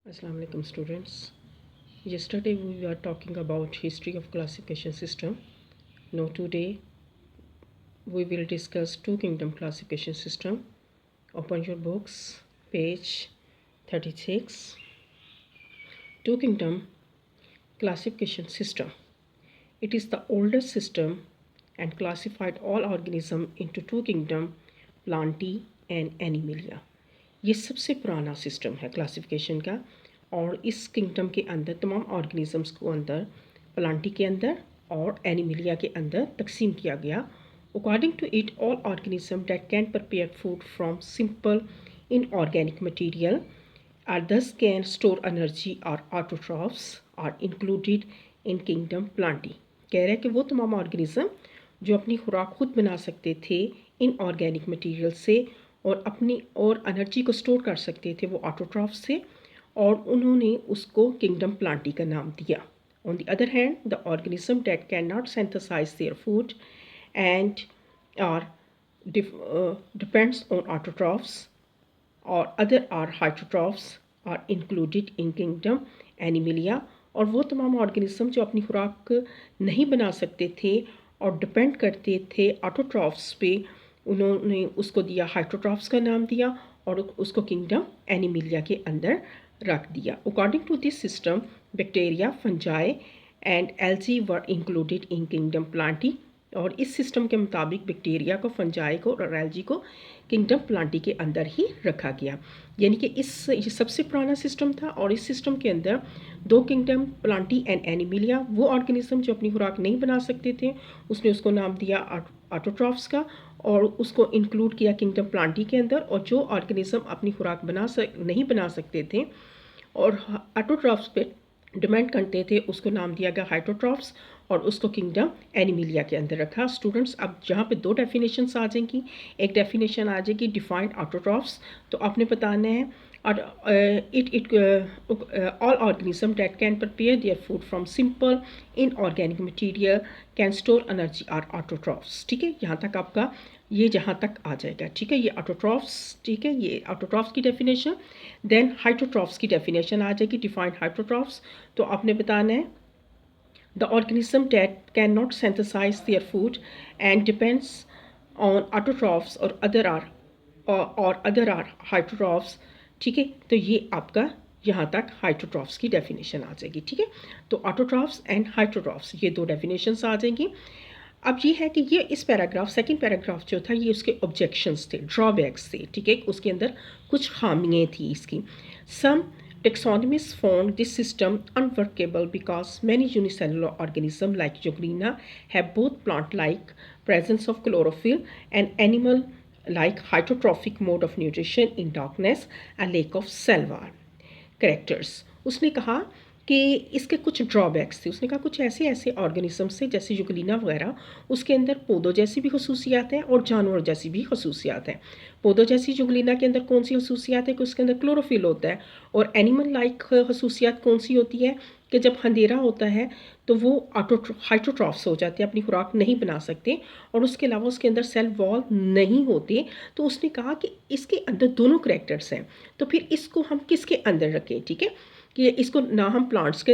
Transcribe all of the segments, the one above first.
Assalamu alaikum students. Yesterday we were talking about history of classification system. Now today we will discuss two kingdom classification system. Open your books, page 36. Two kingdom classification system. It is the oldest system and classified all organism into two kingdom, Plantae and Animalia. ये सबसे पुराना system है classification का और इस kingdom के अंदर तमाम ऑर्गेनिजम्स को अंदर प्लांटी के अंदर और एनिमिलिया के अंदर तकसीम किया गया. According to it all organism that can prepare food from simple inorganic material are thus can store energy और autotrophs are included in kingdom Plantae. कह रहे हैं कि वो तमाम ऑर्गेनिज्म जो अपनी खुराक खुद बना सकते थे इनऑर्गेनिक मटेरियल से और अपनी और एनर्जी को स्टोर कर सकते थे, वो ऑटोट्रॉफ्स थे और उन्होंने उसको किंगडम प्लांटी का नाम दिया. On the other hand the organism that can not synthesize their food and are depends on autotrophs और other are heterotrophs are included in kingdom Animalia. और वो तमाम ऑर्गेनिज्म जो अपनी खुराक नहीं बना सकते थे और डिपेंड करते थे ऑटोट्रॉफ्स पे, उन्होंने उसको दिया हाइट्रोट्रॉफ्स का नाम दिया और उसको किंगडम एनिमिलिया के अंदर रख दिया. According to this system bacteria, fungi and algae were included in kingdom Plantae. और इस सिस्टम के मुताबिक बैक्टीरिया को, फंजाई को और एल्जी को किंगडम प्लांटी के अंदर ही रखा गया. यानी कि ये सबसे पुराना सिस्टम था और इस सिस्टम के अंदर दो किंगडम प्लांटी एंड एनिमिलिया. वो ऑर्गेनिज्म जो अपनी खुराक नहीं बना सकते थे उसने उसको नाम दिया ऑटोट्रॉफ्स का और उसको इंक्लूड किया किंगडम प्लांटी के अंदर. और जो ऑर्गेनिज्म अपनी खुराक नहीं बना सकते थे और ऑटोट्रॉफ्स पे डिपेंड करते थे उसको नाम दिया गया हाइट्रोट्रॉफ्स और उसको किंगडम एनिमिलिया के अंदर रखा. स्टूडेंट्स, अब जहाँ पे दो डेफिनेशंस आ जाएंगी, एक डेफिनेशन आ जाएगी डिफाइंड ऑटोट्रॉफ्स, तो आपने बताना है और all organism that can prepare their food from simple inorganic material can store energy are autotrophs. ठीक है, यहाँ तक आपका ये जहाँ तक आ जाएगा. ठीक है, ये ऑटोट्रॉफ्स, ठीक है, ये ऑटोट्रॉफ्स की डेफिनेशन. देन हाइट्रोट्रॉफ्स की डेफिनेशन आ जाएगी डिफाइंड हाइट्रोट्रॉफ्स. तो आपने बताना है the organism that cannot synthesize their food and depends on autotrophs or other are heterotrophs. ठीक है, तो ये आपका यहाँ तक हाइट्रोट्रॉफ्स की डेफिनेशन आ जाएगी. ठीक है, तो ऑटोट्रॉफ्स एंड हाइट्रोट्रॉफ्स ये दो डेफिनेशंस आ जाएंगी. अब ये है कि ये इस पैराग्राफ, सेकंड पैराग्राफ जो था, ये उसके ऑब्जेक्शंस थे, ड्रॉबैक्स थे. ठीक है, उसके अंदर कुछ खामियाँ थी इसकी. सम taxonomists found this system unworkable because many unicellular organisms like Euglena have both plant-like presence of chlorophyll and animal-like heterotrophic mode of nutrition in darkness and lack of cell wall characters. उसने कहा कि इसके कुछ drawbacks थे. उसने कहा कुछ ऐसे ऑर्गेनिजम्स थे जैसे यूग्लिना वगैरह, उसके अंदर पौधों जैसी भी खसूसियात हैं और जानवर जैसी भी खसूसियात हैं. पौधों जैसी यूग्लिना के अंदर कौन सी खसूसियात है कि उसके अंदर क्लोरोफिल होता है. और एनिमल लाइक खसूसियात कौन सी होती है कि जब अंधेरा होता है तो वो हाइट्रोट्रॉफ्स हो जाते हैं, अपनी खुराक नहीं बना सकते और उसके अलावा उसके अंदर सेल वॉल नहीं होते. तो उसने कहा कि इसके अंदर दोनों करैक्टर्स हैं, तो फिर इसको हम किसके अंदर रखें. ठीक है, कि इसको ना हम प्लांट्स के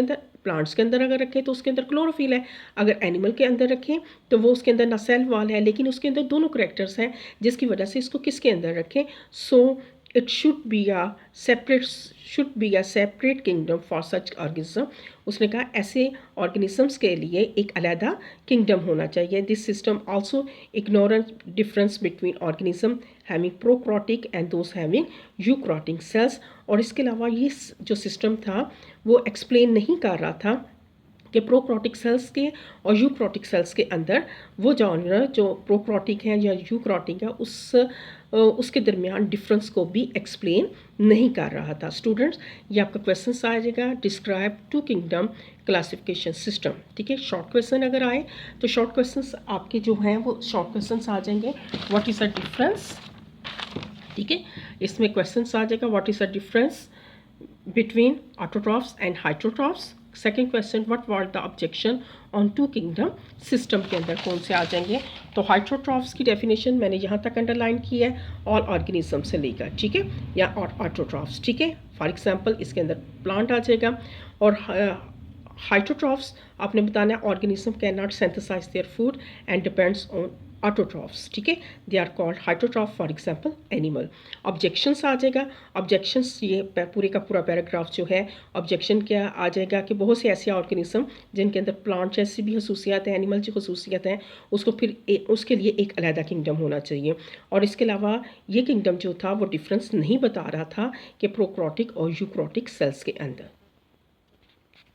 अंदर अगर रखें तो उसके अंदर क्लोरोफिल है, अगर एनिमल के अंदर रखें तो वो उसके अंदर ना सेल वॉल है लेकिन उसके अंदर दोनों करैक्टर्स हैं, जिसकी वजह से इसको किसके अंदर रखें. So it should be a separate kingdom for such organism. उसने कहा ऐसे ऑर्गेनिजम्स के लिए एक अलहदा किंगडम होना चाहिए. This system also ignorance difference between organism having prokaryotic and those having eukaryotic cells. और इसके अलावा ये जो सिस्टम था वो एक्सप्लेन नहीं कर रहा था कि प्रोकैरियोटिक सेल्स के और यूकैरियोटिक सेल्स के अंदर वो जानवर जो प्रोकैरियोटिक है या यूकैरियोटिक है उसके दरमियान डिफरेंस को भी एक्सप्लेन नहीं कर रहा था. स्टूडेंट्स, ये आपका क्वेश्चन आ जाएगा, describe two kingdom classification system. ठीक है, शॉर्ट क्वेश्चन अगर आए तो शॉर्ट क्वेश्चंस आपके जो हैं वो शॉर्ट क्वेश्चंस आ जाएंगे. What is the difference. ठीक है, इसमें क्वेश्चन आ जाएगा what is the difference between autotrophs and heterotrophs. Second question, what were the objection on two kingdom system के अंदर कौन से आ जाएंगे. तो हाइट्रोट्रॉफ्स की डेफिनेशन मैंने यहाँ तक अंडरलाइन की है, ऑल ऑर्गेनिज्म से लेकर. ठीक है, या ऑटोट्रॉफ्स. ठीक है, फॉर एग्जांपल इसके अंदर प्लांट आ जाएगा। और हाइटोट्रॉफ्स आपने बताना है organism can not synthesize their food and depends on autotrophs, ठीक है, they are called heterotroph, for example animal. Objections आ जाएगा। ऑब्जेक्शंस, ये पूरे का पूरा पैराग्राफ जो है, ऑब्जेक्शन क्या आ जाएगा कि बहुत से ऐसे ऑर्गेनिज्म जिनके अंदर प्लांट जैसी भी खसूसियात हैं, एनिमल जो खसूसियात हैं, उसको फिर उसके लिए एक अलहदा किंगडम होना चाहिए। और इसके अलावा ये किंगडम जो था वो डिफरेंस नहीं बता रहा था कि प्रोकैरियोटिक और यूकैरियोटिक सेल्स के अंदर।